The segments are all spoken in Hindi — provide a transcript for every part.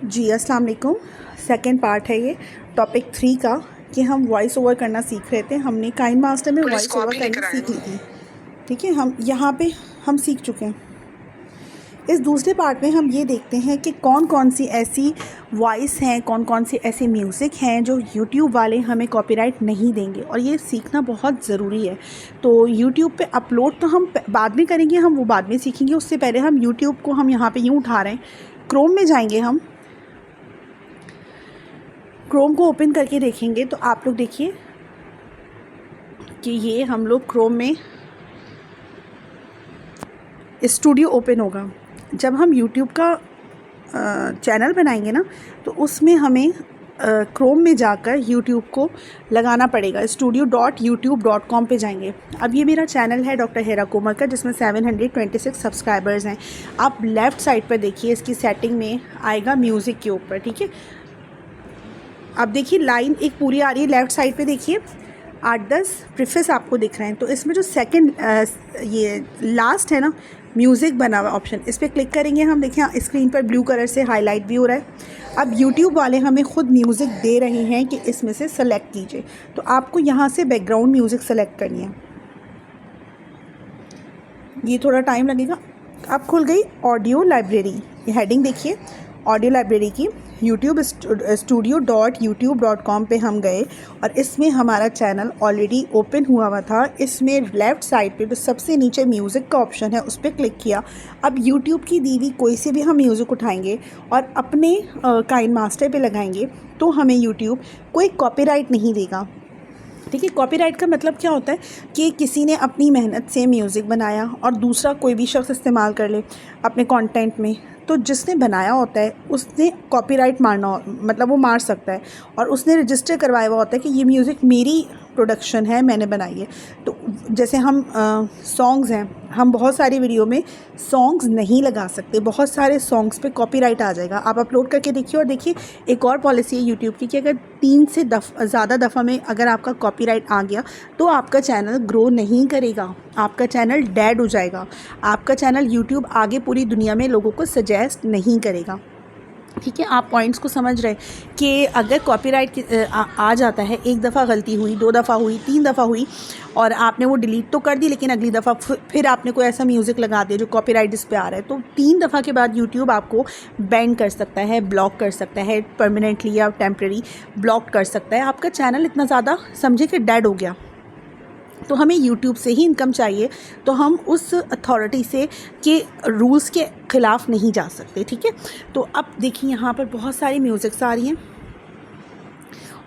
जी अस्सलाम वालेकुम। सेकंड पार्ट है ये टॉपिक 3 का कि हम वॉइस ओवर करना सीख रहे थे। हमने काइन मास्टर में वॉइस ओवर करना सीख ली थी। ठीक है, हम यहाँ पे हम सीख चुके हैं। इस दूसरे पार्ट में हम ये देखते हैं कि कौन कौन सी ऐसी वॉइस हैं, कौन कौन सी ऐसी म्यूज़िक हैं जो यूट्यूब वाले हमें कॉपीराइट नहीं देंगे, और ये सीखना बहुत ज़रूरी है। तो यूट्यूब पे अपलोड तो हम बाद में करेंगे, हम वो बाद में सीखेंगे। उससे पहले हम यूट्यूब को हम यहाँ पे यूँ उठा रहे हैं, क्रोम में जाएंगे। हम क्रोम को ओपन करके देखेंगे तो आप लोग देखिए कि ये हम लोग क्रोम में स्टूडियो ओपन होगा। जब हम यूट्यूब का चैनल बनाएंगे ना, तो उसमें हमें क्रोम में जाकर यूट्यूब को लगाना पड़ेगा। studio.youtube.com पे जाएंगे। अब ये मेरा चैनल है डॉक्टर हेरा कोमर का, जिसमें 726 सब्सक्राइबर्स हैं। आप लेफ़्ट साइड पर देखिए, इसकी सेटिंग में आएगा म्यूज़िक के ऊपर। ठीक है, अब देखिए लाइन एक पूरी आ रही है। लेफ़्ट साइड पे देखिए 8-10 प्रीफेस आपको दिख रहे हैं। तो इसमें जो सेकंड ये लास्ट है ना, म्यूज़िक बना हुआ ऑप्शन, इस पर क्लिक करेंगे हम। देखिए स्क्रीन पर ब्लू कलर से हाईलाइट भी हो रहा है। अब यूट्यूब वाले हमें ख़ुद म्यूज़िक दे रहे हैं कि इसमें से सेलेक्ट कीजिए। तो आपको यहाँ से बैकग्राउंड म्यूज़िक सेलेक्ट करनी है। ये थोड़ा टाइम लगेगा। अब खुल गई ऑडियो लाइब्रेरी। ये हेडिंग देखिए ऑडियो लाइब्रेरी की। studio.youtube.com पे हम गए और इसमें हमारा चैनल ऑलरेडी ओपन हुआ था। इसमें लेफ़्ट साइड पे जो सबसे नीचे म्यूज़िक का ऑप्शन है, उस पर क्लिक किया। अब यूट्यूब की दी हुई कोई से भी हम म्यूज़िक उठाएंगे और अपने काइन मास्टर पे लगाएंगे तो हमें यूट्यूब कोई कॉपीराइट नहीं देगा। ठीक है, कॉपीराइट का मतलब क्या होता है कि किसी ने अपनी मेहनत से म्यूज़िक बनाया और दूसरा कोई भी शख्स इस्तेमाल कर ले अपने कंटेंट में, तो जिसने बनाया होता है उसने कॉपीराइट मारना, मतलब वो मार सकता है। और उसने रजिस्टर करवाया हुआ होता है कि ये म्यूज़िक मेरी प्रोडक्शन है, मैंने बनाई है। तो जैसे हम सॉन्ग्स हैं, हम बहुत सारी वीडियो में सॉन्ग्स नहीं लगा सकते। बहुत सारे सॉन्ग्स पे कॉपीराइट आ जाएगा। आप अपलोड करके देखिए। और देखिए एक और पॉलिसी है यूट्यूब की कि अगर 3 से ज़्यादा दफ़ा में अगर आपका कॉपीराइट आ गया तो आपका चैनल ग्रो नहीं करेगा, आपका चैनल डेड हो जाएगा। आपका चैनल यूट्यूब आगे पूरी दुनिया में लोगों को सजेस्ट नहीं करेगा। ठीक है, आप पॉइंट्स को समझ रहे कि अगर कॉपीराइट आ जाता है, एक दफ़ा गलती हुई, 2 दफ़ा हुई, 3 दफ़ा हुई और आपने वो डिलीट तो कर दी, लेकिन अगली दफ़ा फिर आपने कोई ऐसा म्यूज़िक लगा दिया जो कॉपीराइट इस पे आ रहा है, तो 3 दफ़ा के बाद यूट्यूब आपको बैन कर सकता है, ब्लॉक कर सकता है, परमानेंटली या टेम्प्रेरी ब्लॉक कर सकता है। आपका चैनल इतना ज़्यादा समझे कि डेड हो गया। तो हमें यूट्यूब से ही इनकम चाहिए, तो हम उस अथॉरिटी से के रूल्स के ख़िलाफ़ नहीं जा सकते। ठीक है, तो अब देखिए यहाँ पर बहुत सारी म्यूज़िक्स आ रही हैं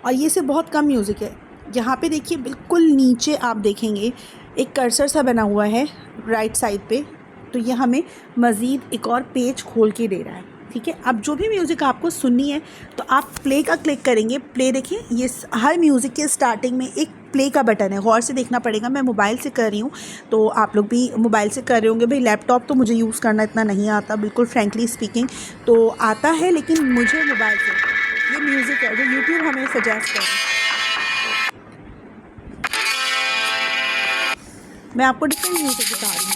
और ये से बहुत कम म्यूज़िक है। यहाँ पे देखिए बिल्कुल नीचे आप देखेंगे एक कर्सर सा बना हुआ है राइट साइड पे, तो ये हमें मज़ीद एक और पेज खोल के दे रहा है। ठीक है, अब जो भी म्यूज़िक आपको सुननी है तो आप प्ले का क्लिक करेंगे। प्ले देखिए, ये हर म्यूज़िक के स्टार्टिंग में एक प्ले का बटन है। गौर से देखना पड़ेगा। मैं मोबाइल से कर रही हूँ, तो आप लोग भी मोबाइल से कर रहे होंगे। भाई लैपटॉप तो मुझे यूज़ करना इतना नहीं आता, बिल्कुल फ्रेंकली स्पीकिंग तो आता है, लेकिन मुझे मोबाइल से ये म्यूज़िक है जो यूट्यूब हमें सजेस्ट कर रहा है। मैं आपको डिफरेंट म्यूज़िक बता रही हूँ।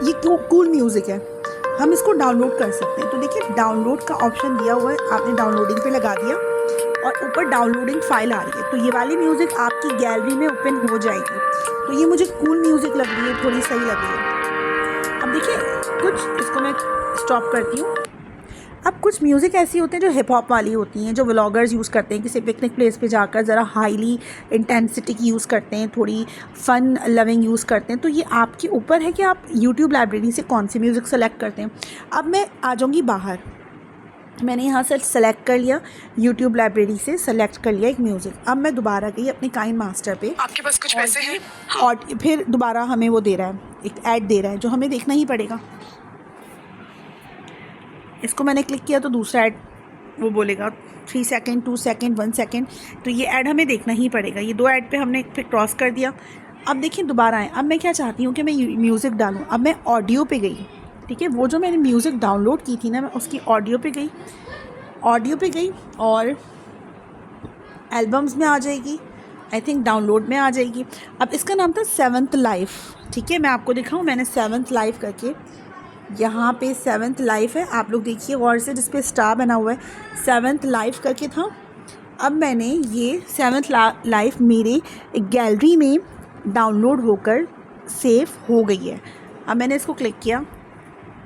ये कूल म्यूज़िक है, हम इसको डाउनलोड कर सकते हैं। तो देखिए डाउनलोड का ऑप्शन दिया हुआ है, आपने डाउनलोडिंग पे लगा दिया और ऊपर डाउनलोडिंग फ़ाइल आ रही है। तो ये वाली म्यूज़िक आपकी गैलरी में ओपन हो जाएगी। तो ये मुझे कूल म्यूज़िक लग रही है, थोड़ी सही लग रही है। अब देखिए कुछ, इसको मैं स्टॉप करती हूँ। अब कुछ म्यूज़िक ऐसी होते हैं जो हिप हॉप वाली होती हैं, जो व्लॉगर्स यूज़ करते हैं, किसी पिकनिक प्लेस पे जाकर ज़रा हाईली इंटेंसिटी की यूज़ करते हैं, थोड़ी फ़न लविंग यूज़ करते हैं। तो ये आपके ऊपर है कि आप यूट्यूब लाइब्रेरी से कौन सी म्यूज़िक सेलेक्ट करते हैं। अब मैं आ जाऊँगी बाहर। मैंने यहाँ से सेलेक्ट कर लिया, यूट्यूब लाइब्रेरी से सेलेक्ट कर लिया एक म्यूज़िक। अब मैं दोबारा गई अपने काइन मास्टर पे। आपके पास कुछ पैसे हैं? और फिर दोबारा हमें वो दे रहा है, एक ऐड दे रहा है जो हमें देखना ही पड़ेगा। इसको मैंने क्लिक किया तो दूसरा ऐड वो बोलेगा 3 सेकेंड, 2 सेकेंड, 1 सेकेंड। तो ये ऐड हमें देखना ही पड़ेगा। ये 2 ऐड पे हमने फिर क्रॉस कर दिया। अब देखिए दोबारा आए। अब मैं क्या चाहती हूँ कि मैं म्यूज़िक डालूँ। अब मैं ऑडियो पे गई। ठीक है, वो जो मैंने म्यूज़िक डाउनलोड की थी ना, मैं उसकी ऑडियो पे गई और एल्बम्स में आ जाएगी, आई थिंक डाउनलोड में आ जाएगी। अब इसका नाम था 7th लाइफ, ठीक है। मैं आपको दिखाऊं, मैंने 7th लाइफ करके, यहाँ पे 7th लाइफ है, आप लोग देखिए गौर से, जिस पे स्टार बना हुआ है 7th लाइफ करके था। अब मैंने ये 7th लाइफ मेरे एक गैलरी में डाउनलोड होकर सेव हो गई है। अब मैंने इसको क्लिक किया,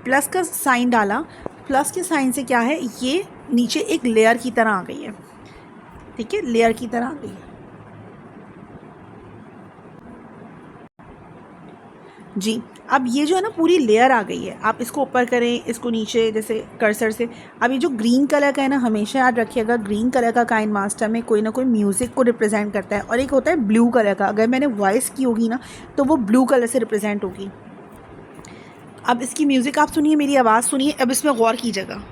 प्लस का साइन डाला, प्लस के साइन से क्या है, ये नीचे एक लेयर की तरह आ गई है, ठीक है, लेयर की तरह आ गई है जी। अब ये जो है ना पूरी लेयर आ गई है। आप इसको ऊपर करें, इसको नीचे, जैसे कर्सर से। अब ये जो ग्रीन कलर का है ना, हमेशा याद रखिएगा, ग्रीन कलर का काइन मास्टर में कोई ना कोई म्यूज़िक को रिप्रेजेंट करता है, और एक होता है ब्लू कलर का, अगर मैंने वॉइस की होगी ना तो वो ब्लू कलर से रिप्रेजेंट होगी। अब इसकी म्यूज़िक आप सुनिए, मेरी आवाज़ सुनिए, अब इसमें गौर कीजिएगा।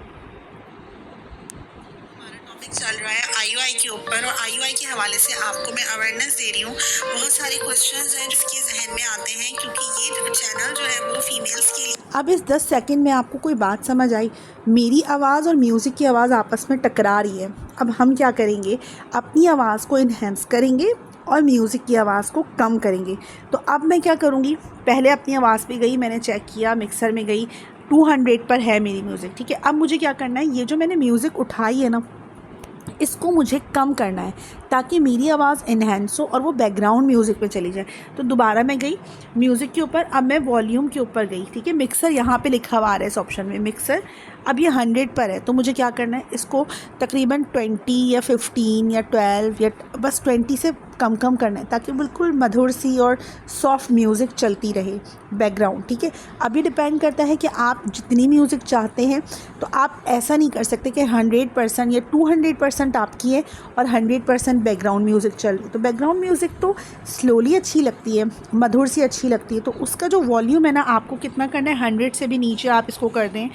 चल रहा है IUI के ऊपर, और IUI के हवाले से आपको मैं अवेयरनेस दे रही हूँ। बहुत सारे क्वेश्चंस हैं जिसके जहन में आते हैं, क्योंकि ये चैनल जो है वो फीमेल्स के लिए। अब इस 10 सेकंड में आपको कोई बात समझ आई? मेरी आवाज़ और म्यूज़िक की आवाज़ आपस में टकरा रही है। अब हम क्या करेंगे, अपनी आवाज़ को इन्हेंस करेंगे और म्यूज़िक की आवाज़ को कम करेंगे। तो अब मैं क्या करूँगी, पहले अपनी आवाज़ पे गई, मैंने चेक किया, मिक्सर में गई, 200 पर है मेरी म्यूज़िक, ठीक है। अब मुझे क्या करना है, ये जो मैंने म्यूज़िक उठाई है ना, इसको मुझे कम करना है ताकि मेरी आवाज़ इन्हेंस हो और वो बैकग्राउंड म्यूज़िक पे चली जाए। तो दोबारा मैं गई म्यूज़िक के ऊपर, अब मैं वॉल्यूम के ऊपर गई, ठीक है। मिक्सर यहाँ पे लिखा हुआ आ रहा है इस ऑप्शन में, मिक्सर। अब ये 100 पर है, तो मुझे क्या करना है, इसको तकरीबन 20 या 15 या 12 या बस 20 से कम करना है, ताकि बिल्कुल मधुर सी और सॉफ्ट म्यूज़िक चलती रहे बैकग्राउंड, ठीक है। अभी डिपेंड करता है कि आप जितनी म्यूज़िक चाहते हैं, तो आप ऐसा नहीं कर सकते कि 100% या 200% आपकी है और 100% बैकग्राउंड म्यूज़िक चल रही है। तो बैकग्राउंड म्यूज़िक तो स्लोली अच्छी लगती है, मधुर सी अच्छी लगती है। तो उसका जो वॉल्यूम है ना, आपको कितना करना है, 100 से भी नीचे आप इसको कर दें,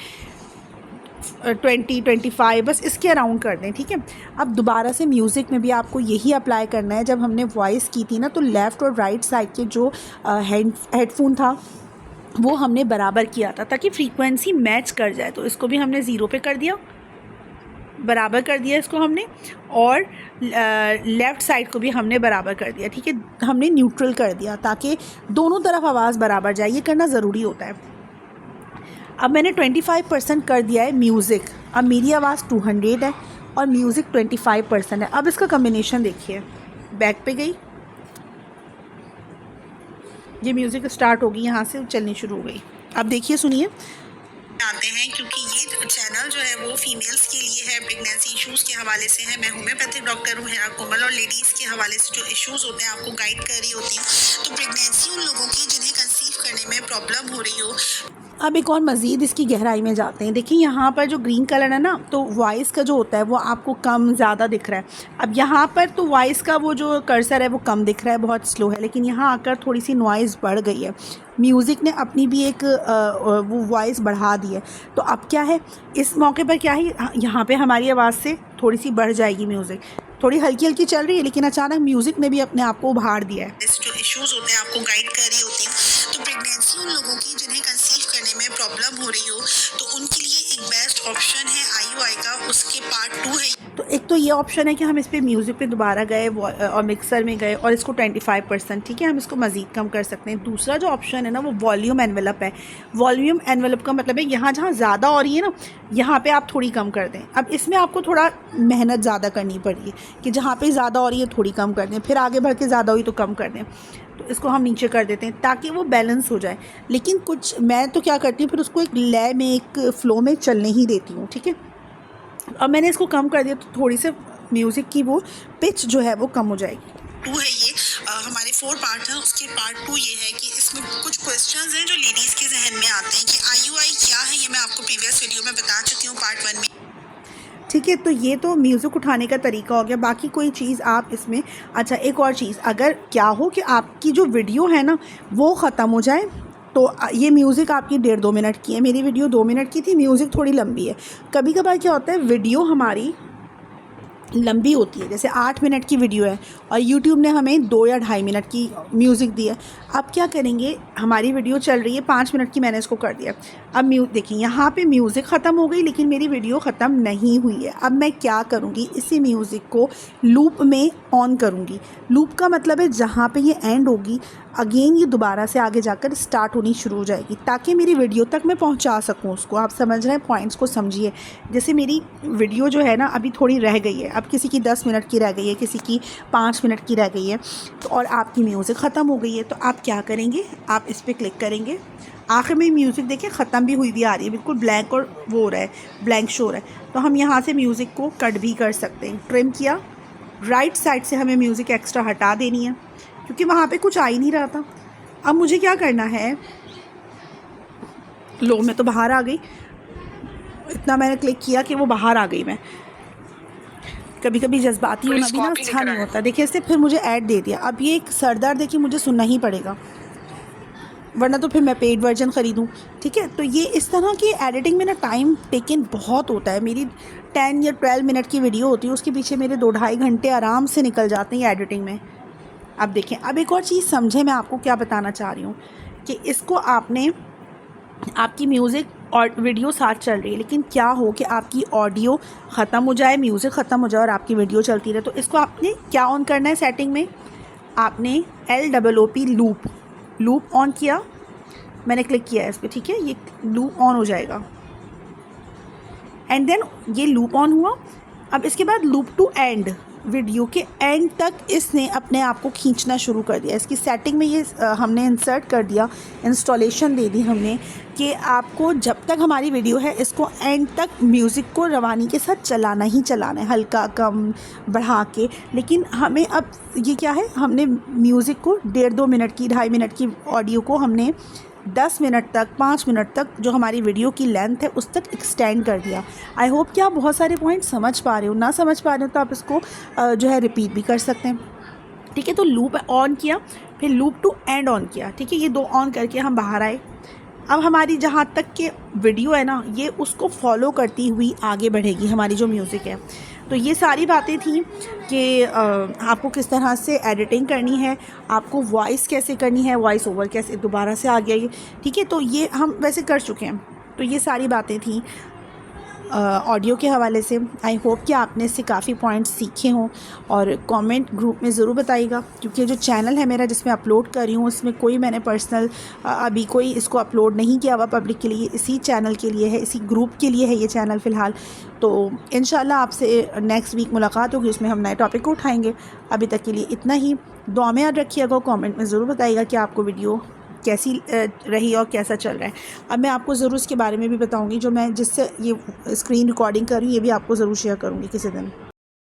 20-25 बस इसके अराउंड कर दें, ठीक है। अब दोबारा से म्यूज़िक में भी आपको यही अप्लाई करना है। जब हमने वॉइस की थी ना, तो लेफ़्ट और राइट साइड के जो हेडफोन था वो हमने बराबर किया था ताकि फ्रीक्वेंसी मैच कर जाए। तो इसको भी हमने 0 पे कर दिया, बराबर कर दिया इसको हमने, और लेफ़्ट साइड को भी हमने बराबर कर दिया, ठीक है। हमने न्यूट्रल कर दिया ताकि दोनों तरफ आवाज़ बराबर जाए, ये करना ज़रूरी होता है। अब मैंने 25% कर दिया है म्यूज़िक। अब मेरी आवाज़ 200 है और म्यूज़िक 25% है। अब इसका कम्बिनेशन देखिए, बैक पे गई, ये म्यूज़िक स्टार्ट होगी, यहाँ से चलनी शुरू हो गई। अब देखिए, सुनिए, आते हैं, क्योंकि ये चैनल जो है वो फीमेल्स के लिए है, प्रेगनेंसी इश्यूज़ के हवाले से है। मैं होम्योपैथिक डॉक्टर हूँ, हेरा कोमल, और लेडीज़ के हवाले से जो इश्यूज़ होते हैं आपको गाइड कर रही होती हूँ। तो प्रेगनेंसी उन लोगों की जिन्हें कंसीव करने में प्रॉब्लम हो रही हो। अब एक और मज़ीद इसकी गहराई में जाते हैं। देखिए यहाँ पर जो ग्रीन कलर है ना, तो वॉइस का जो होता है वो आपको कम ज़्यादा दिख रहा है। अब यहाँ पर तो वॉइस का वो जो कर्सर है वो कम दिख रहा है, बहुत स्लो है, लेकिन यहाँ आकर थोड़ी सी नॉइज़ बढ़ गई है। म्यूज़िक ने अपनी भी एक वो वॉइस बढ़ा दी है। तो अब क्या है, इस मौके पर क्या है, यहाँ पर हमारी आवाज़ से थोड़ी सी बढ़ जाएगी म्यूज़िक, थोड़ी हल्की हल्की चल रही है, लेकिन अचानक म्यूज़िक ने भी अपने आप को उभार दिया है। जो इश्यूज़ होते हैं आपको गाइड कर रही होती है। तो प्रेगनेंसी उन लोगों की जिन्हें कंसीव करने में प्रॉब्लम हो रही हो, तो उनके लिए एक बेस्ट ऑप्शन है IUI का, उसके पार्ट 2 है। तो एक तो ये ऑप्शन है कि हम इस पर म्यूज़िक पे दोबारा गए और मिक्सर में गए और इसको 25%, ठीक है, हम इसको मज़ीद कम कर सकते हैं। दूसरा जो ऑप्शन है ना, वो वॉल्यूम एनवेलप है। वॉल्यूम एनवेलप का मतलब है यहाँ जहाँ ज़्यादा हो रही है ना, यहाँ पे आप थोड़ी कम कर दें। अब इसमें आपको थोड़ा मेहनत ज़्यादा करनी पड़ेगी कि जहाँ पे ज़्यादा हो रही है थोड़ी कम कर दें, फिर आगे बढ़ के ज़्यादा हुई तो कम कर दें। तो इसको हम नीचे कर देते हैं ताकि वो बैलेंस हो जाए। लेकिन कुछ मैं तो क्या करती हूँ, फिर उसको एक लय में, एक फ़्लो में चलने ही देती हूँ, ठीक है। अब मैंने इसको कम कर दिया तो थोड़ी से म्यूज़िक की वो पिच जो है वो कम हो जाएगी। 2 है ये, हमारे 4 पार्ट हैं, उसके पार्ट 2 ये है कि इसमें कुछ क्वेश्चंस हैं जो लेडीज़ के जहन में आते हैं कि IUI क्या है। ये मैं आपको प्रीवियस वीडियो में बता चुकी हूँ, पार्ट 1 में, ठीक है। तो ये तो म्यूज़िक उठाने का तरीका हो गया। बाकी कोई चीज़ आप इसमें, अच्छा एक और चीज़, अगर क्या हो कि आपकी जो वीडियो है ना वो ख़त्म हो जाए, तो ये म्यूज़िक आपकी 1.5-2 मिनट की है, मेरी वीडियो 2 मिनट की थी, म्यूज़िक थोड़ी लंबी है। कभी कभार क्या होता है, वीडियो हमारी लंबी होती है, जैसे 8 मिनट की वीडियो है और YouTube ने हमें 2 या 2.5 मिनट की म्यूज़िक दी है। अब क्या करेंगे, हमारी वीडियो चल रही है 5 मिनट की, मैंने इसको कर दिया, अब देखिए यहाँ पे म्यूज़िक ख़त्म हो गई, लेकिन मेरी वीडियो ख़त्म नहीं हुई है। अब मैं क्या करूँगी, इसी म्यूज़िक को लूप में ऑन करूँगी। लूप का मतलब है जहाँ पे ये एंड होगी अगेन ये दोबारा से आगे जाकर स्टार्ट होनी शुरू हो जाएगी, ताकि मेरी वीडियो तक मैं पहुँचा सकूँ उसको। आप समझ रहे हैं, पॉइंट्स को समझिए। जैसे मेरी वीडियो जो है ना अभी थोड़ी रह गई है, अब किसी की 10 मिनट की रह गई है, किसी की 5 मिनट की रह गई है, तो और आपकी म्यूज़िक ख़त्म हो गई है, तो आप क्या करेंगे, आप इस पर क्लिक करेंगे। आखिर में म्यूज़िक देखिए ख़त्म भी हुई आ रही है, बिल्कुल ब्लैंक और वो हो रहा है, ब्लैंक शो हो रहा है। तो हम यहाँ से म्यूज़िक को कट भी कर सकते हैं। ट्रिम किया, राइट साइड से हमें म्यूज़िक एक्स्ट्रा हटा देनी है, क्योंकि वहाँ पे कुछ आ ही नहीं रहा था। अब मुझे क्या करना है, लो मैं तो बाहर आ गई, इतना मैंने क्लिक किया कि वो बाहर आ गई। मैं कभी कभी जज्बाती होना भी ना अच्छा नहीं होता। देखिए इससे फिर मुझे ऐड दे दिया। अब ये एक सरदार देखिए मुझे सुनना ही पड़ेगा, वरना तो फिर मैं पेड वर्जन ख़रीदूँ। ठीक है, तो ये इस तरह की एडिटिंग में ना टाइम टेकन बहुत होता है। मेरी 10 या 12 मिनट की वीडियो होती है, उसके पीछे मेरे 2-2.5 घंटे आराम से निकल जाते हैं एडिटिंग में। अब देखें, अब एक और चीज़ समझें, मैं आपको क्या बताना चाह रही हूँ कि इसको आपने, आपकी म्यूज़िक और वीडियो साथ चल रही है, लेकिन क्या हो कि आपकी ऑडियो ख़त्म हो जाए, म्यूज़िक ख़त्म हो जाए और आपकी वीडियो चलती रहे, तो इसको आपने क्या ऑन करना है सेटिंग में, आपने LOOP लूप ऑन किया, मैंने क्लिक किया है इस पर। ठीक है, ये लूप ऑन हो जाएगा एंड देन ये लूप ऑन हुआ। अब इसके बाद लूप टू एंड, वीडियो के एंड तक इसने अपने आप को खींचना शुरू कर दिया। इसकी सेटिंग में ये हमने इंसर्ट कर दिया, इंस्टॉलेशन दे दी हमने कि आपको जब तक हमारी वीडियो है इसको एंड तक म्यूज़िक को रवानी के साथ चलाना ही चलाना है, हल्का कम बढ़ा के। लेकिन हमें अब ये क्या है, हमने म्यूज़िक को 1.5-2 मिनट की, 2.5 मिनट की ऑडियो को हमने 10 मिनट तक, 5 मिनट तक, जो हमारी वीडियो की लेंथ है उस तक एक्सटेंड कर दिया। आई होप कि आप बहुत सारे पॉइंट समझ पा रहे हो। ना समझ पा रहे हो तो आप इसको जो है रिपीट भी कर सकते हैं। ठीक है, तो लूप ऑन किया, फिर लूप टू एंड ऑन किया। ठीक है, ये 2 ऑन करके हम बाहर आए। अब हमारी जहाँ तक के वीडियो है ना, ये उसको फॉलो करती हुई आगे बढ़ेगी हमारी जो म्यूज़िक है। तो ये सारी बातें थी कि आपको किस तरह से एडिटिंग करनी है, आपको वॉइस कैसे करनी है, वॉइस ओवर कैसे, दोबारा से आ गया ये। ठीक है, तो ये हम वैसे कर चुके हैं। तो ये सारी बातें थी ऑडियो के हवाले से। आई होप कि आपने इससे काफ़ी पॉइंट्स सीखे हों, और कमेंट ग्रुप में ज़रूर बताइएगा, क्योंकि जो चैनल है मेरा जिसमें अपलोड कर रही हूँ उसमें कोई मैंने पर्सनल अभी कोई इसको अपलोड नहीं किया हुआ पब्लिक के लिए, इसी चैनल के लिए है, इसी ग्रुप के लिए है ये चैनल फ़िलहाल। तो इंशाल्लाह आपसे नेक्स्ट वीक मुलाकात होगी, उसमें हम नए टॉपिक को उठाएँगे। अभी तक के लिए इतना ही। दुआ में याद रखिएगा, कमेंट में ज़रूर बताइएगा कि आपको वीडियो कैसी रही और कैसा चल रहा है। अब मैं आपको ज़रूर इसके बारे में भी बताऊंगी, जो मैं जिससे ये स्क्रीन रिकॉर्डिंग कर रही हूँ, ये भी आपको ज़रूर शेयर करूँगी किसी दिन।